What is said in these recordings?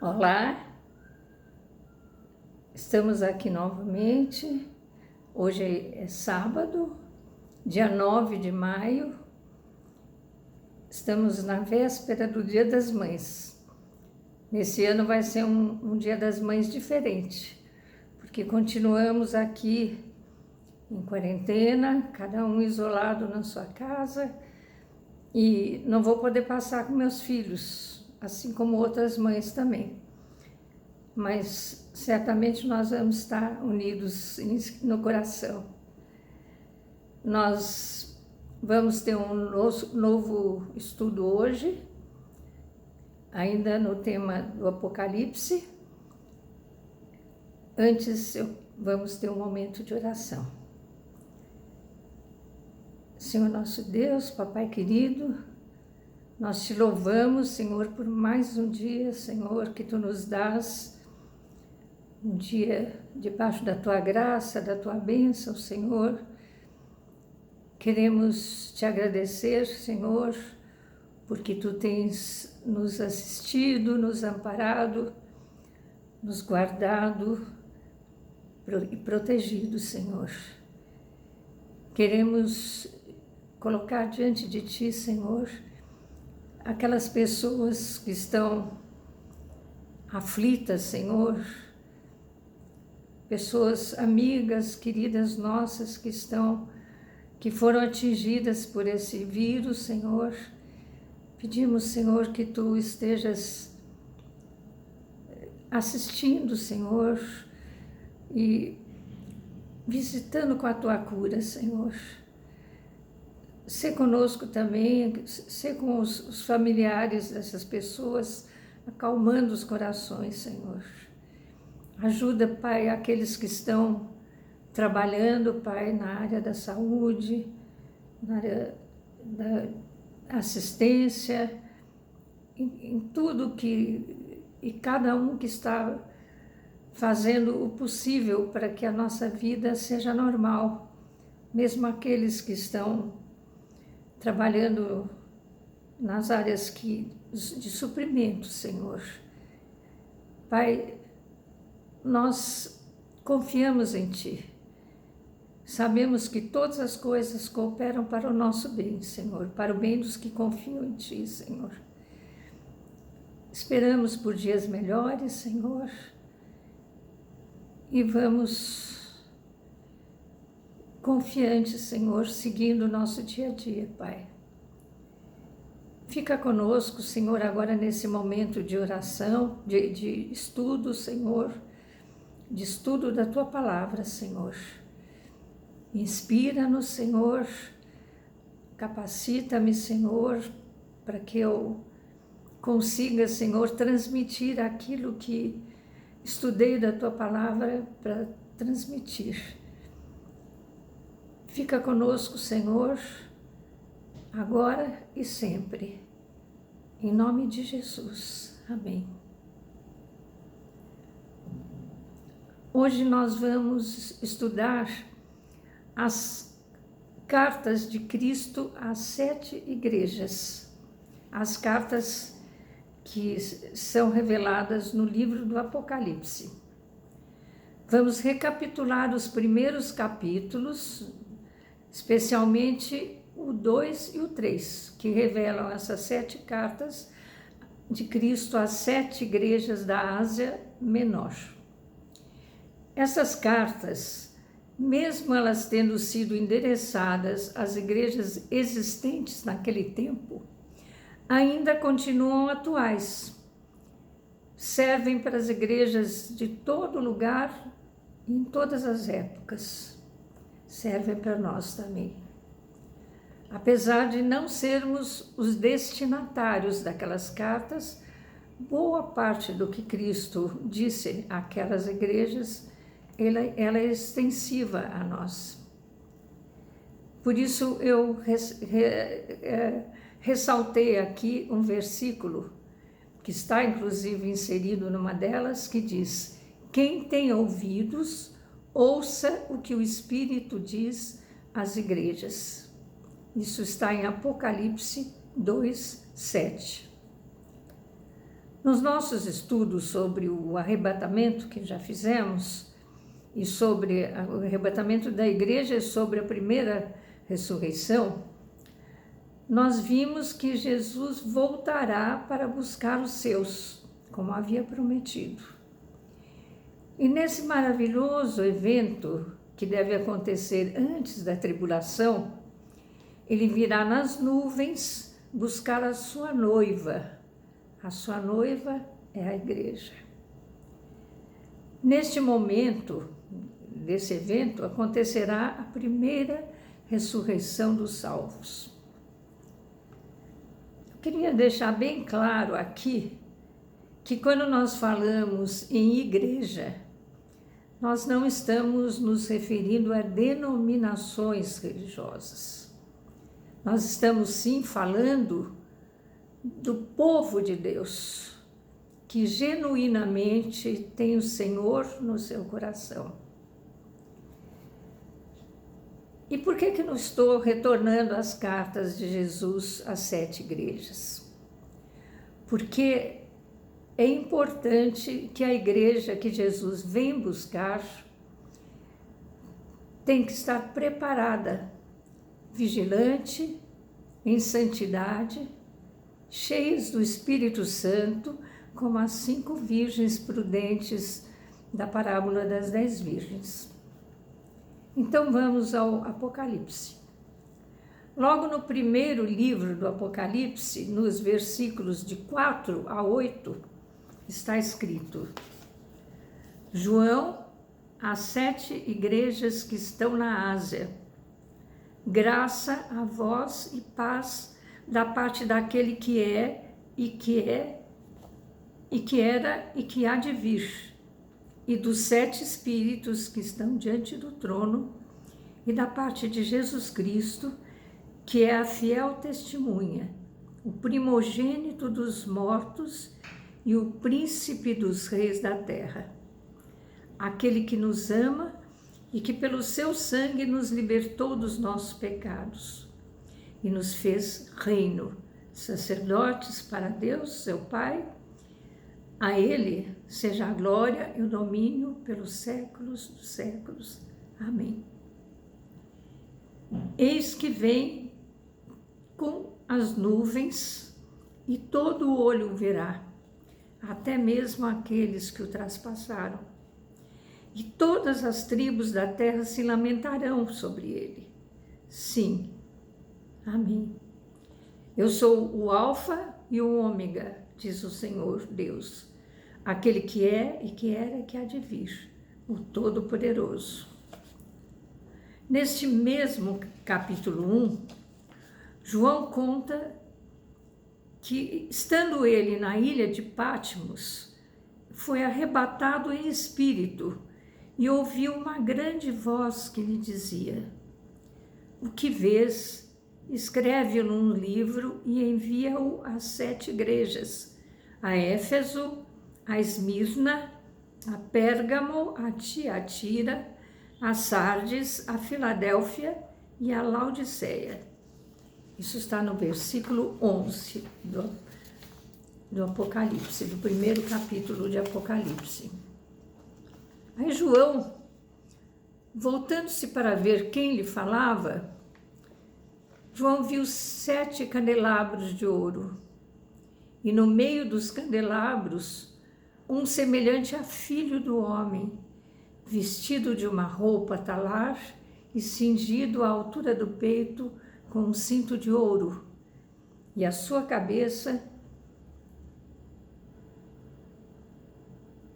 Olá, estamos aqui novamente. Hoje é sábado, dia 9 de maio. Estamos na véspera do Dia das Mães. Nesse ano vai ser um Dia das Mães diferente, porque continuamos aqui em quarentena, cada um isolado na sua casa, e não vou poder passar com meus filhos, assim como outras mães também. Mas certamente nós vamos estar unidos no coração. Nós vamos ter um novo estudo hoje, ainda no tema do Apocalipse. Antes, vamos ter um momento de oração. Senhor nosso Deus, Papai querido, nós te louvamos, Senhor, por mais um dia, Senhor, que Tu nos dás, um dia debaixo da Tua graça, da Tua bênção, Senhor. Queremos Te agradecer, Senhor, porque Tu tens nos assistido, nos amparado, nos guardado e protegido, Senhor. Queremos colocar diante de Ti, Senhor, aquelas pessoas que estão aflitas, Senhor, pessoas amigas, queridas nossas que foram atingidas por esse vírus, Senhor. Pedimos, Senhor, que Tu estejas assistindo, Senhor, e visitando com a Tua cura, Senhor. Sê conosco também, sê com os familiares dessas pessoas, acalmando os corações, Senhor. Ajuda, Pai, aqueles que estão trabalhando, Pai, na área da saúde, na área da assistência, em tudo e cada um que está fazendo o possível para que a nossa vida seja normal, mesmo aqueles que estão trabalhando nas áreas de suprimento, Senhor. Pai, nós confiamos em Ti. Sabemos que todas as coisas cooperam para o nosso bem, Senhor, para o bem dos que confiam em Ti, Senhor. Esperamos por dias melhores, Senhor, e vamos confiantes, Senhor, seguindo o nosso dia a dia, Pai. Fica conosco, Senhor, agora nesse momento de oração, de estudo, Senhor, de estudo da Tua palavra, Senhor. Inspira-nos, Senhor, capacita-me, Senhor, para que eu consiga, Senhor, transmitir aquilo que estudei da Tua palavra para transmitir. Fica conosco, Senhor, agora e sempre. Em nome de Jesus. Amém. Hoje nós vamos estudar as cartas de Cristo às 7 igrejas. As cartas que são reveladas no livro do Apocalipse. Vamos recapitular os primeiros capítulos, especialmente o 2 e o 3, que revelam essas 7 cartas de Cristo às 7 igrejas da Ásia Menor. Essas cartas, mesmo elas tendo sido endereçadas às igrejas existentes naquele tempo, ainda continuam atuais. Servem para as igrejas de todo lugar e em todas as épocas. Servem para nós também. Apesar de não sermos os destinatários daquelas cartas, boa parte do que Cristo disse àquelas igrejas, ela é extensiva a nós. Por isso eu ressaltei aqui um versículo, que está inclusive inserido numa delas, que diz: quem tem ouvidos, ouça o que o Espírito diz às igrejas. Isso está em Apocalipse 2, 7. Nos nossos estudos sobre o arrebatamento que já fizemos, e sobre o arrebatamento da igreja e sobre a primeira ressurreição, nós vimos que Jesus voltará para buscar os seus, como havia prometido. E nesse maravilhoso evento, que deve acontecer antes da tribulação, ele virá nas nuvens buscar a sua noiva. A sua noiva é a igreja. Neste momento, desse evento, acontecerá a primeira ressurreição dos salvos. Eu queria deixar bem claro aqui que quando nós falamos em igreja, nós não estamos nos referindo a denominações religiosas. Nós estamos sim falando do povo de Deus, que genuinamente tem o Senhor no seu coração. E por que não estou retornando às cartas de Jesus às 7 igrejas? Porque é importante que a igreja que Jesus vem buscar tem que estar preparada, vigilante, em santidade, cheios do Espírito Santo, como as 5 virgens prudentes da parábola das 10 virgens. Então vamos ao Apocalipse. Logo no primeiro livro do Apocalipse, nos versículos de 4 a 8, está escrito: João, às 7 igrejas que estão na Ásia, graça a vós e paz da parte daquele que é, e que era, e que há de vir, e dos 7 espíritos que estão diante do trono, e da parte de Jesus Cristo, que é a fiel testemunha, o primogênito dos mortos e o príncipe dos reis da terra, aquele que nos ama e que pelo seu sangue nos libertou dos nossos pecados e nos fez reino, sacerdotes para Deus, seu Pai. A ele seja a glória e o domínio pelos séculos dos séculos. Amém. Eis que vem com as nuvens e todo o olho o verá, até mesmo aqueles que o traspassaram. E todas as tribos da terra se lamentarão sobre ele. Sim, amém. Eu sou o Alfa e o Ômega, diz o Senhor Deus, aquele que é e que era e que há de vir, o Todo-Poderoso. Neste mesmo capítulo 1, João conta que, estando ele na ilha de Patmos, foi arrebatado em espírito e ouviu uma grande voz que lhe dizia: o que vês, escreve-o num livro e envia-o às 7 igrejas, a Éfeso, a Esmirna, a Pérgamo, a Tiatira, a Sardes, a Filadélfia e a Laodiceia. Isso está no versículo 11 do Apocalipse, do primeiro capítulo de Apocalipse. Aí João, voltando-se para ver quem lhe falava, João viu 7 candelabros de ouro, e no meio dos candelabros, um semelhante a filho do homem, vestido de uma roupa talar e cingido à altura do peito com um cinto de ouro, e a sua cabeça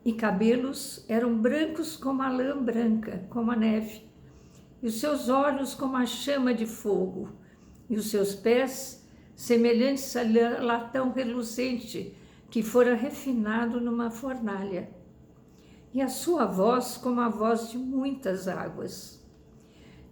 e cabelos eram brancos como a lã branca, como a neve, e os seus olhos como a chama de fogo, e os seus pés semelhantes a latão reluzente que fora refinado numa fornalha, e a sua voz como a voz de muitas águas.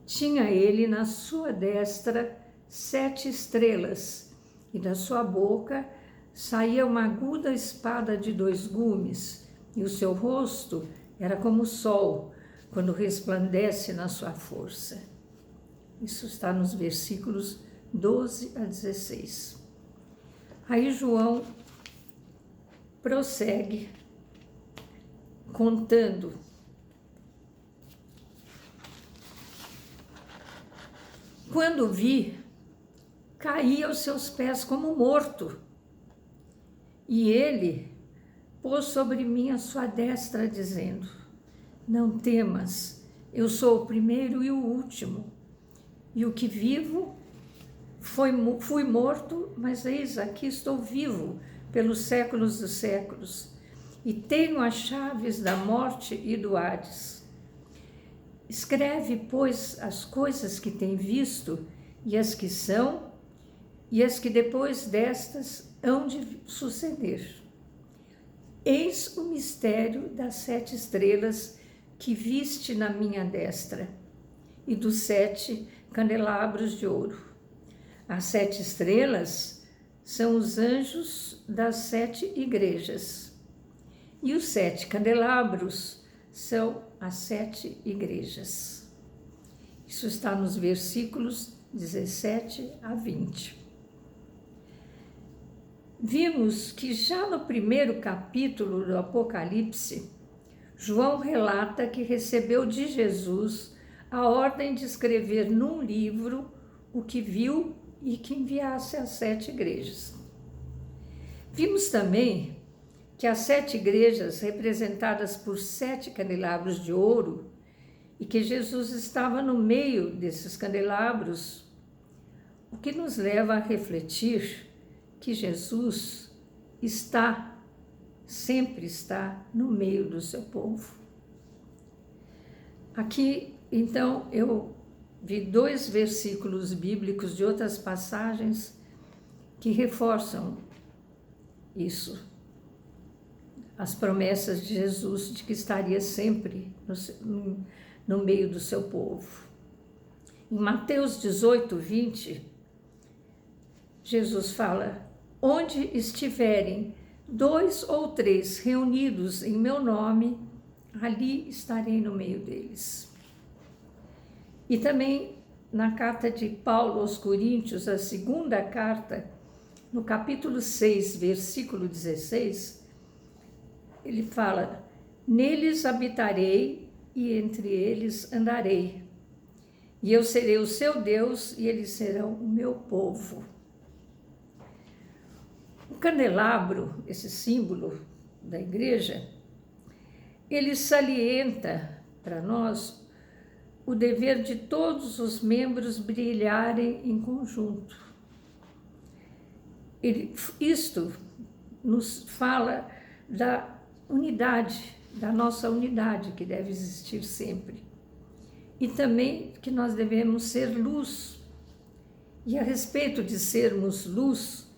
Tinha ele na sua destra 7 estrelas, e da sua boca saía uma aguda espada de 2 gumes, e o seu rosto era como o sol, quando resplandece na sua força. Isso está nos versículos 12 a 16. Aí João prossegue contando. Quando vi, caí aos seus pés como morto, e ele pôs sobre mim a sua destra, dizendo: não temas, eu sou o primeiro e o último, e o que vivo fui morto, mas eis aqui estou vivo pelos séculos dos séculos, e tenho as chaves da morte e do Hades. Escreve, pois, as coisas que tem visto, e as que são, e as que depois destas hão de suceder. Eis o mistério das 7 estrelas que viste na minha destra, e dos 7 candelabros de ouro. As 7 estrelas são os anjos das 7 igrejas, e os 7 candelabros são as 7 igrejas. Isso está nos versículos 17 a 20. Vimos que já no primeiro capítulo do Apocalipse, João relata que recebeu de Jesus a ordem de escrever num livro o que viu e que enviasse às 7 igrejas. Vimos também que as 7 igrejas, representadas por 7 candelabros de ouro, e que Jesus estava no meio desses candelabros, o que nos leva a refletir que Jesus sempre está no meio do seu povo. Aqui, então, eu vi 2 versículos bíblicos de outras passagens que reforçam isso. As promessas de Jesus de que estaria sempre no meio do seu povo. Em Mateus 18, 20, Jesus fala: onde estiverem 2 ou 3 reunidos em meu nome, ali estarei no meio deles. E também na carta de Paulo aos Coríntios, a segunda carta, no capítulo 6, versículo 16, ele fala: neles habitarei e entre eles andarei, e eu serei o seu Deus e eles serão o meu povo. O candelabro, esse símbolo da igreja, ele salienta para nós o dever de todos os membros brilharem em conjunto. Isto nos fala da unidade, da nossa unidade que deve existir sempre. E também que nós devemos ser luz. E a respeito de sermos luz,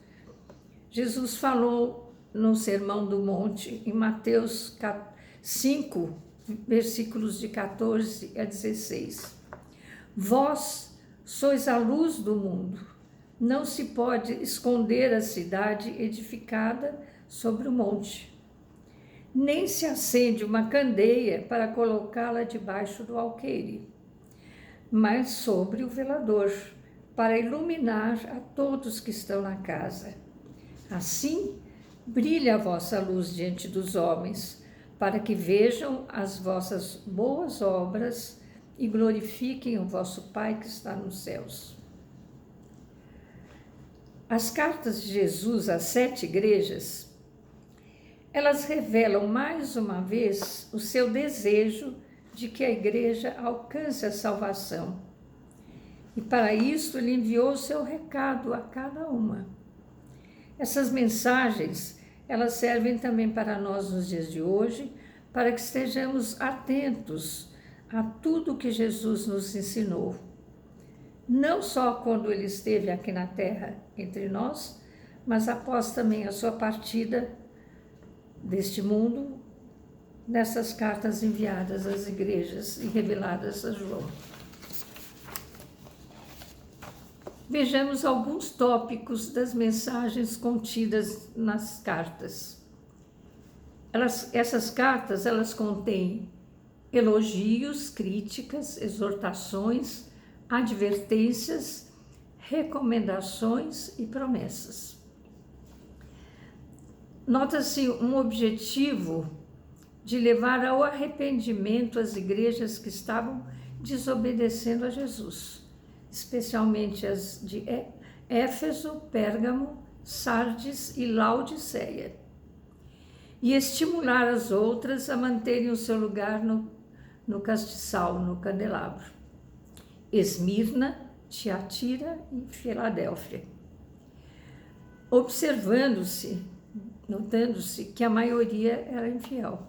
Jesus falou no Sermão do Monte, em Mateus 5, versículos de 14 a 16. Vós sois a luz do mundo. Não se pode esconder a cidade edificada sobre o monte. Nem se acende uma candeia para colocá-la debaixo do alqueire, mas sobre o velador, para iluminar a todos que estão na casa. Assim, brilha a vossa luz diante dos homens, para que vejam as vossas boas obras e glorifiquem o vosso Pai que está nos céus. As cartas de Jesus às 7 igrejas, elas revelam mais uma vez o seu desejo de que a igreja alcance a salvação. E para isso ele enviou o seu recado a cada uma. Essas mensagens, elas servem também para nós nos dias de hoje, para que estejamos atentos a tudo que Jesus nos ensinou. Não só quando ele esteve aqui na terra entre nós, mas após também a sua partida deste mundo, nessas cartas enviadas às igrejas e reveladas a João. Vejamos alguns tópicos das mensagens contidas nas cartas. Essas cartas, elas contêm elogios, críticas, exortações, advertências, recomendações e promessas. nota-se um objetivo de levar ao arrependimento as igrejas que estavam desobedecendo a Jesus, especialmente as de Éfeso, Pérgamo, Sardes e Laodiceia, e estimular as outras a manterem o seu lugar no castiçal, no candelabro. Esmirna, Tiatira e Filadélfia. Notando-se que a maioria era infiel.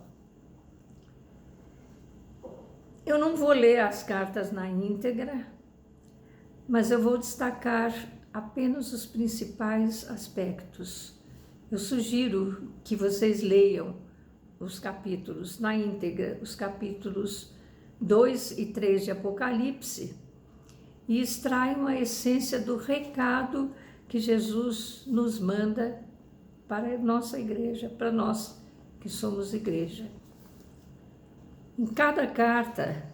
Eu não vou ler as cartas na íntegra, mas eu vou destacar apenas os principais aspectos. Eu sugiro que vocês leiam os capítulos na íntegra, os capítulos 2 e 3 de Apocalipse, e extraiam a essência do recado que Jesus nos manda para a nossa igreja, para nós que somos igreja. Em cada carta,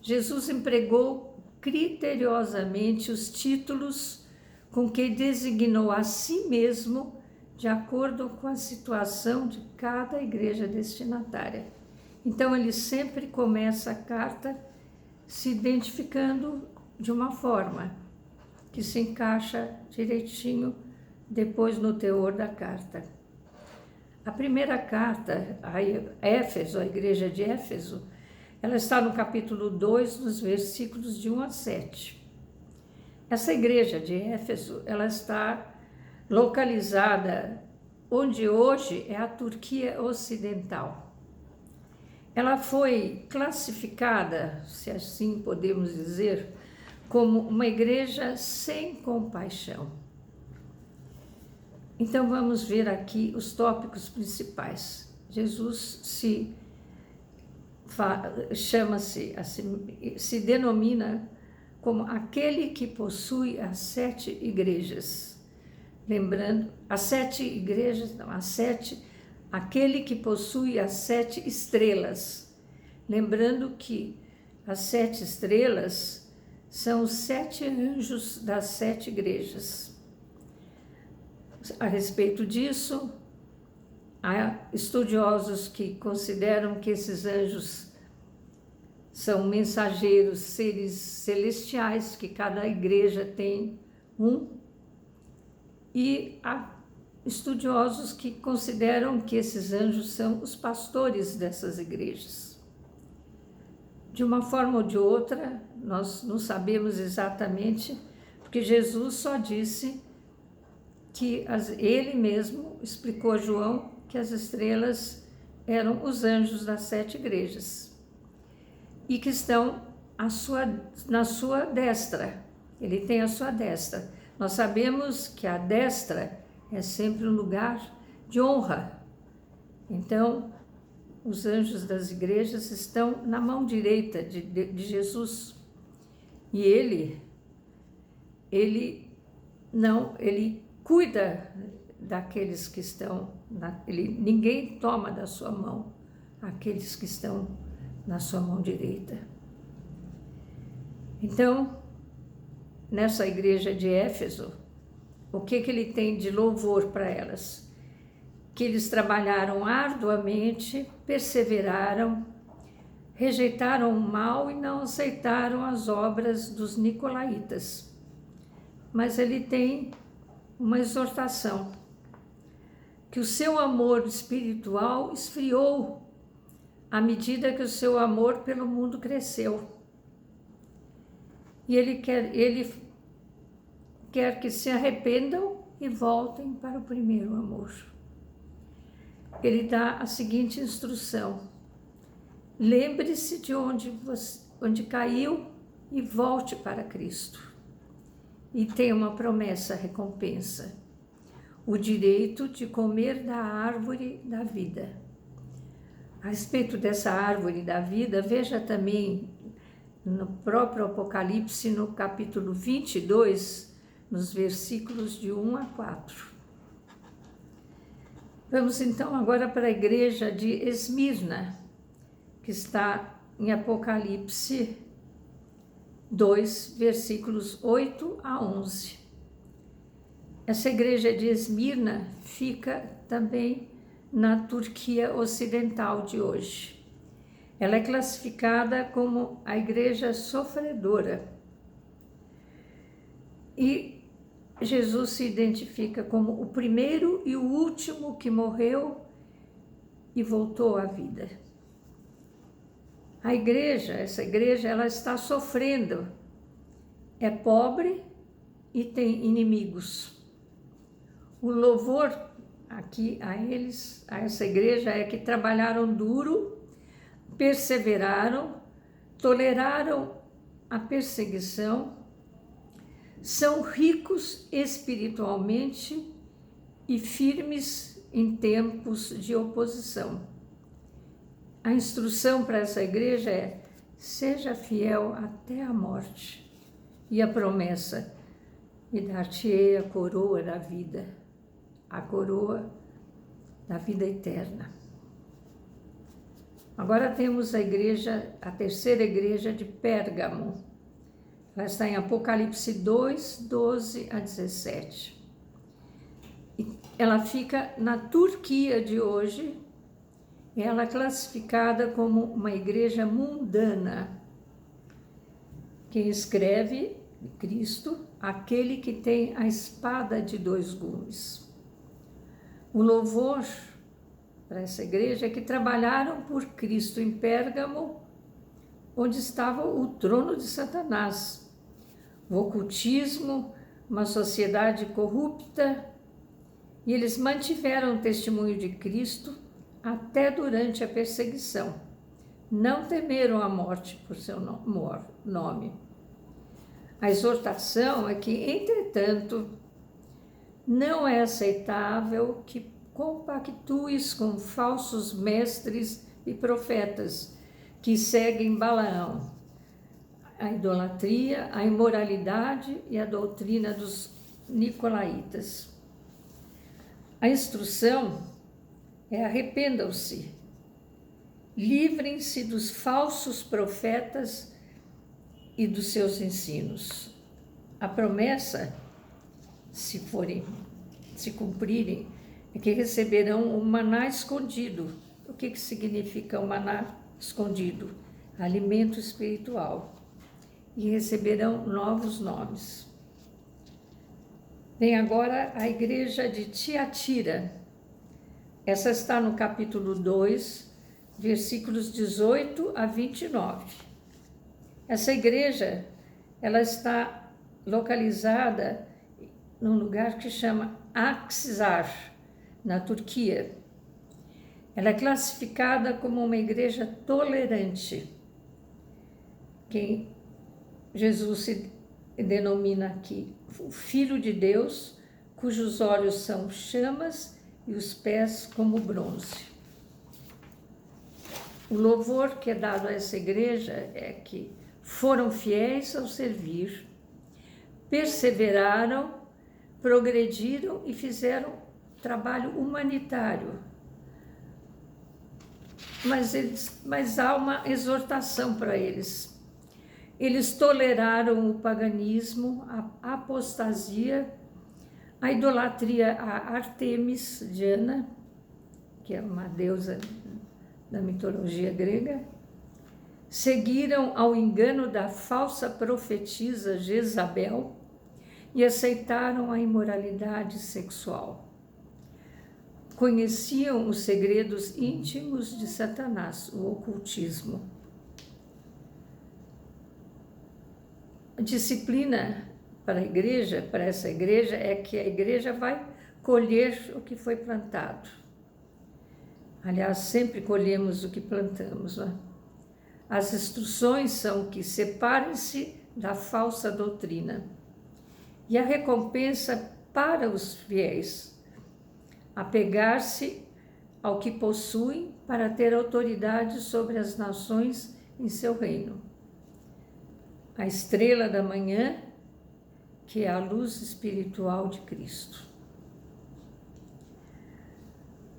Jesus empregou criteriosamente os títulos com que designou a si mesmo de acordo com a situação de cada igreja destinatária. Então, ele sempre começa a carta se identificando de uma forma que se encaixa direitinho depois no teor da carta. A primeira carta, a Éfeso, a igreja de Éfeso, ela está no capítulo 2, nos versículos de 1 a 7. Essa igreja de Éfeso, ela está localizada onde hoje é a Turquia Ocidental. Ela foi classificada, se assim podemos dizer, como uma igreja sem compaixão. Então vamos ver aqui os tópicos principais. Jesus se denomina como aquele que possui as 7 igrejas. Lembrando, aquele que possui as 7 estrelas. Lembrando que as 7 estrelas são os 7 anjos das 7 igrejas. A respeito disso, há estudiosos que consideram que esses anjos são mensageiros, seres celestiais, que cada igreja tem um, e há estudiosos que consideram que esses anjos são os pastores dessas igrejas. De uma forma ou de outra, nós não sabemos exatamente, porque Jesus só disse que ele mesmo explicou a João que as estrelas eram os anjos das 7 igrejas e que estão na sua destra. Ele tem a sua destra. Nós sabemos que a destra é sempre um lugar de honra. Então, os anjos das igrejas estão na mão direita de Jesus. E ele cuida daqueles que estão, ninguém toma da sua mão aqueles que estão na sua mão direita. Então, nessa igreja de Éfeso, o que ele tem de louvor para elas? Que eles trabalharam arduamente, perseveraram, rejeitaram o mal e não aceitaram as obras dos nicolaítas. Mas ele tem uma exortação, que o seu amor espiritual esfriou à medida que o seu amor pelo mundo cresceu. E ele quer que se arrependam e voltem para o primeiro amor. Ele dá a seguinte instrução: lembre-se de onde caiu e volte para Cristo. E tem uma promessa, recompensa: o direito de comer da árvore da vida. A respeito dessa árvore da vida, veja também no próprio Apocalipse, no capítulo 22, nos versículos de 1 a 4. Vamos então agora para a igreja de Esmirna, que está em Apocalipse 2, versículos 8 a 11. Essa igreja de Esmirna fica também na Turquia Ocidental de hoje. Ela é classificada como a igreja sofredora. E Jesus se identifica como o primeiro e o último que morreu e voltou à vida. A igreja, essa igreja, ela está sofrendo. É pobre e tem inimigos. O louvor aqui a eles, a essa igreja, é que trabalharam duro, perseveraram, toleraram a perseguição, são ricos espiritualmente e firmes em tempos de oposição. A instrução para essa igreja é: seja fiel até a morte, e a promessa: e dar-te-ei a coroa da vida, a coroa da vida eterna. Agora temos a igreja, a terceira igreja de Pérgamo. Ela está em Apocalipse 2, 12 a 17. Ela fica na Turquia de hoje. Ela é classificada como uma igreja mundana. Quem escreve, Cristo, aquele que tem a espada de dois gumes. O louvor para essa igreja é que trabalharam por Cristo em Pérgamo, onde estava o trono de Satanás. O ocultismo, uma sociedade corrupta, e eles mantiveram o testemunho de Cristo até durante a perseguição. Não temeram a morte por seu nome. A exortação é que, entretanto, não é aceitável que compactues com falsos mestres e profetas que seguem Balaão, a idolatria, a imoralidade e a doutrina dos nicolaítas. A instrução é: arrependam-se, livrem-se dos falsos profetas e dos seus ensinos. A promessa, se cumprirem, é que receberão o maná escondido. O que significa o maná escondido? Alimento espiritual. E receberão novos nomes. Vem agora a igreja de Tiatira. Essa está no capítulo 2, versículos 18 a 29. Essa igreja, ela está localizada num lugar que chama Aksar, na Turquia. Ela é classificada como uma igreja tolerante. Quem Jesus se denomina aqui o Filho de Deus, cujos olhos são chamas e os pés como bronze. O louvor que é dado a essa igreja é que foram fiéis ao servir, perseveraram, progrediram e fizeram trabalho humanitário. Mas há uma exortação para eles. Eles toleraram o paganismo, a apostasia, a idolatria a Artemis, Diana, que é uma deusa da mitologia grega, seguiram ao engano da falsa profetisa Jezabel e aceitaram a imoralidade sexual. Conheciam os segredos íntimos de Satanás, o ocultismo. A disciplina para a igreja, para essa igreja, é que a igreja vai colher o que foi plantado. Aliás, sempre colhemos o que plantamos, não é? As instruções são que separem-se da falsa doutrina. E a recompensa para os fiéis: apegar-se ao que possuem para ter autoridade sobre as nações em seu reino. A estrela da manhã, que é a luz espiritual de Cristo.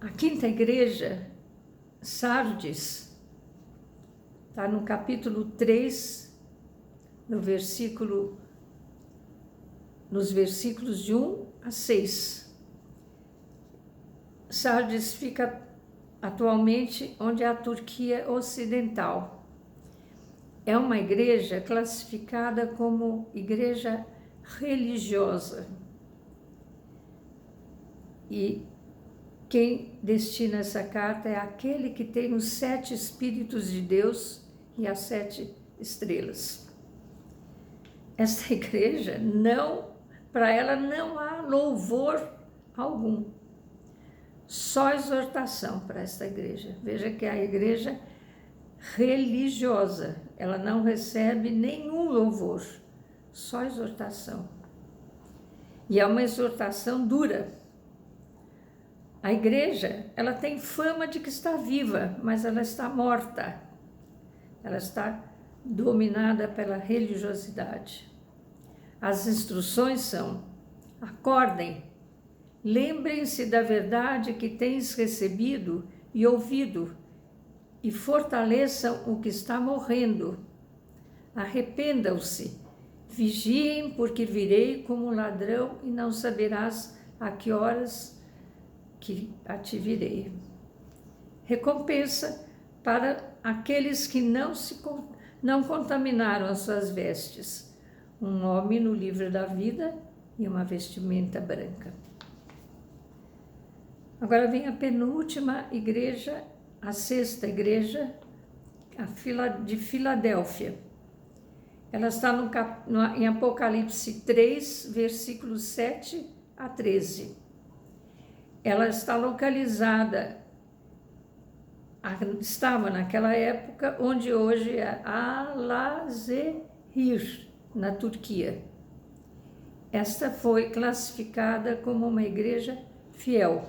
A quinta igreja, Sardes, está no capítulo 3, nos versículos de 1 a 6. Sardes fica atualmente onde é a Turquia Ocidental. É uma igreja classificada como igreja religiosa. E quem destina essa carta é aquele que tem os 7 Espíritos de Deus e as 7 estrelas. Esta igreja, para ela não há louvor algum, só exortação para esta igreja. Veja que é a igreja religiosa, ela não recebe nenhum louvor, só exortação. E é uma exortação dura. A igreja, ela tem fama de que está viva, mas ela está morta. Ela está dominada pela religiosidade. As instruções são: acordem, lembrem-se da verdade que tens recebido e ouvido, e fortaleçam o que está morrendo. Arrependam-se, vigiem, porque virei como ladrão e não saberás a que horas que a te virei. Recompensa para aqueles que não contaminaram as suas vestes, um nome no livro da vida e uma vestimenta branca. Agora vem a penúltima igreja, a 6ª igreja, de Filadélfia. Ela está em Apocalipse 3, versículos 7 a 13. Ela está localizada, estava naquela época, onde hoje é Alazehir, na Turquia. Esta foi classificada como uma igreja fiel.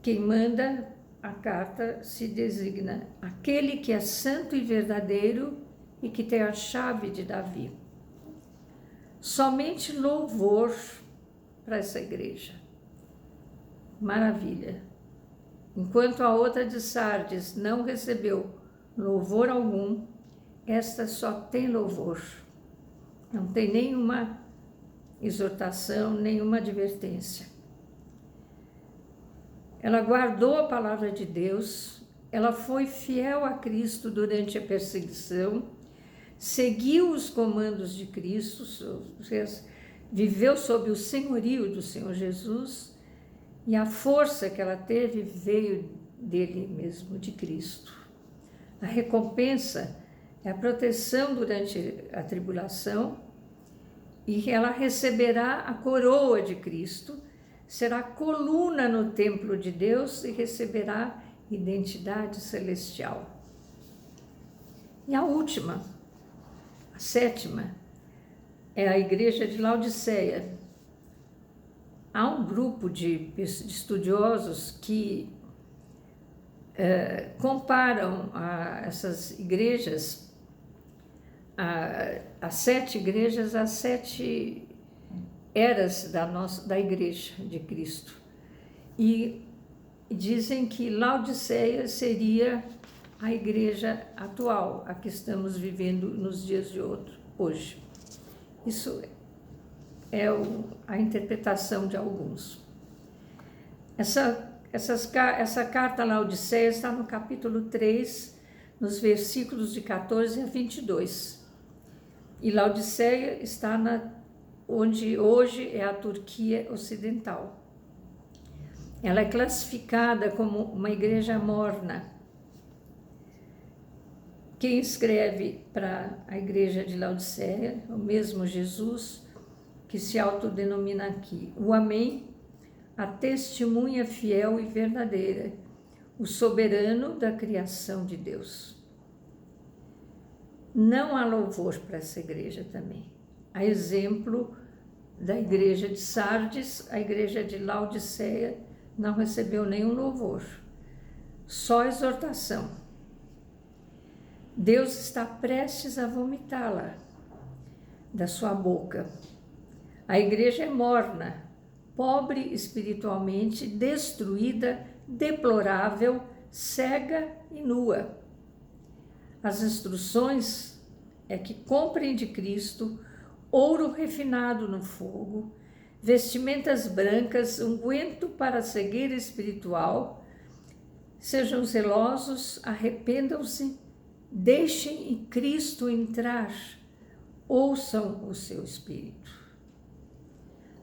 Quem manda a carta se designa aquele que é santo e verdadeiro e que tem a chave de Davi. Somente louvor para essa igreja. Maravilha. Enquanto a outra de Sardes não recebeu louvor algum, esta só tem louvor. Não tem nenhuma exortação, nenhuma advertência. Ela guardou a palavra de Deus, ela foi fiel a Cristo durante a perseguição, seguiu os comandos de Cristo, viveu sob o senhorio do Senhor Jesus, e a força que ela teve veio dele mesmo, de Cristo. A recompensa é a proteção durante a tribulação, e ela receberá a coroa de Cristo, será coluna no templo de Deus e receberá identidade celestial. E a última, a 7ª, é a igreja de Laodiceia. Há um grupo de estudiosos que comparam essas igrejas, as 7 igrejas, às 7 eras da igreja de Cristo. E dizem que Laodiceia seria a igreja atual, a que estamos vivendo nos dias de hoje. Isso é a interpretação de alguns. Essa carta a Laodiceia está no capítulo 3, nos versículos de 14 a 22. E Laodiceia está onde hoje é a Turquia Ocidental. Ela é classificada como uma igreja morna. Quem escreve para a igreja de Laodiceia, o mesmo Jesus, que se autodenomina aqui, o Amém, a testemunha fiel e verdadeira, o soberano da criação de Deus. Não há louvor para essa igreja também. A exemplo da igreja de Sardes, a igreja de Laodiceia não recebeu nenhum louvor, só exortação. Deus está prestes a vomitá-la da sua boca. A igreja é morna, pobre espiritualmente, destruída, deplorável, cega e nua. As instruções é que comprem de Cristo ouro refinado no fogo, vestimentas brancas, unguento para a cegueira espiritual. Sejam zelosos, arrependam-se, deixem em Cristo entrar, ouçam o seu Espírito.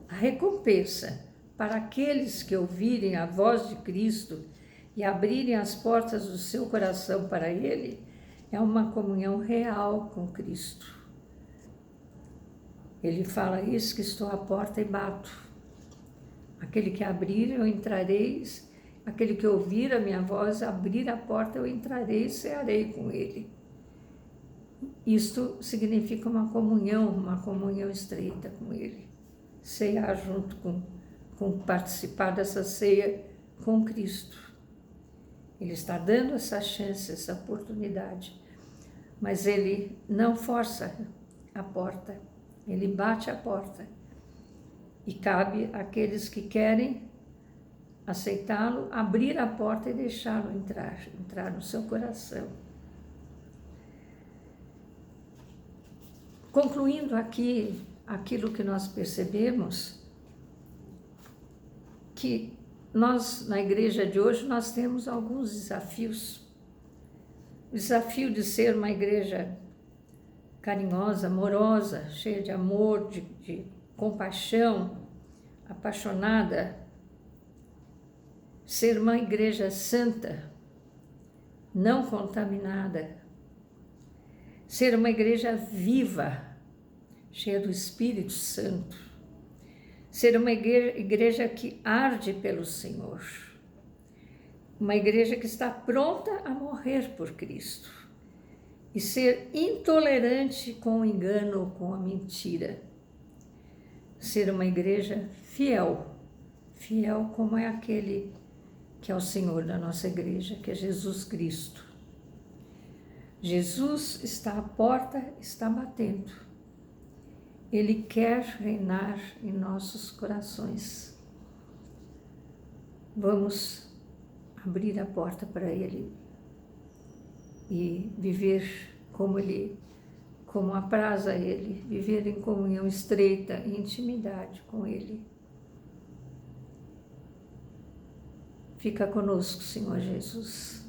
A recompensa para aqueles que ouvirem a voz de Cristo e abrirem as portas do seu coração para Ele é uma comunhão real com Cristo. Ele fala isso, que estou à porta e bato. Aquele que abrir, eu entrarei. Aquele que ouvir a minha voz, abrir a porta, eu entrarei e cearei com ele. Isto significa uma comunhão estreita com ele. Cear junto com participar dessa ceia com Cristo. Ele está dando essa chance, essa oportunidade. Mas ele não força a porta, ele bate a porta. E cabe àqueles que querem aceitá-lo, abrir a porta e deixá-lo entrar no seu coração. Concluindo aqui aquilo que nós percebemos, que nós, na igreja de hoje, nós temos alguns desafios. O desafio de ser uma igreja carinhosa, amorosa, cheia de amor, de compaixão, apaixonada. Ser uma igreja santa, não contaminada. Ser uma igreja viva, cheia do Espírito Santo. Ser uma igreja que arde pelo Senhor. Uma igreja que está pronta a morrer por Cristo. E ser intolerante com o engano, com a mentira. Ser uma igreja fiel. Fiel como é aquele que é o Senhor da nossa igreja, que é Jesus Cristo. Jesus está à porta, está batendo. Ele quer reinar em nossos corações. Vamos abrir a porta para Ele e viver como apraz a Ele, viver em comunhão estreita, em intimidade com Ele. Fica conosco, Senhor Jesus.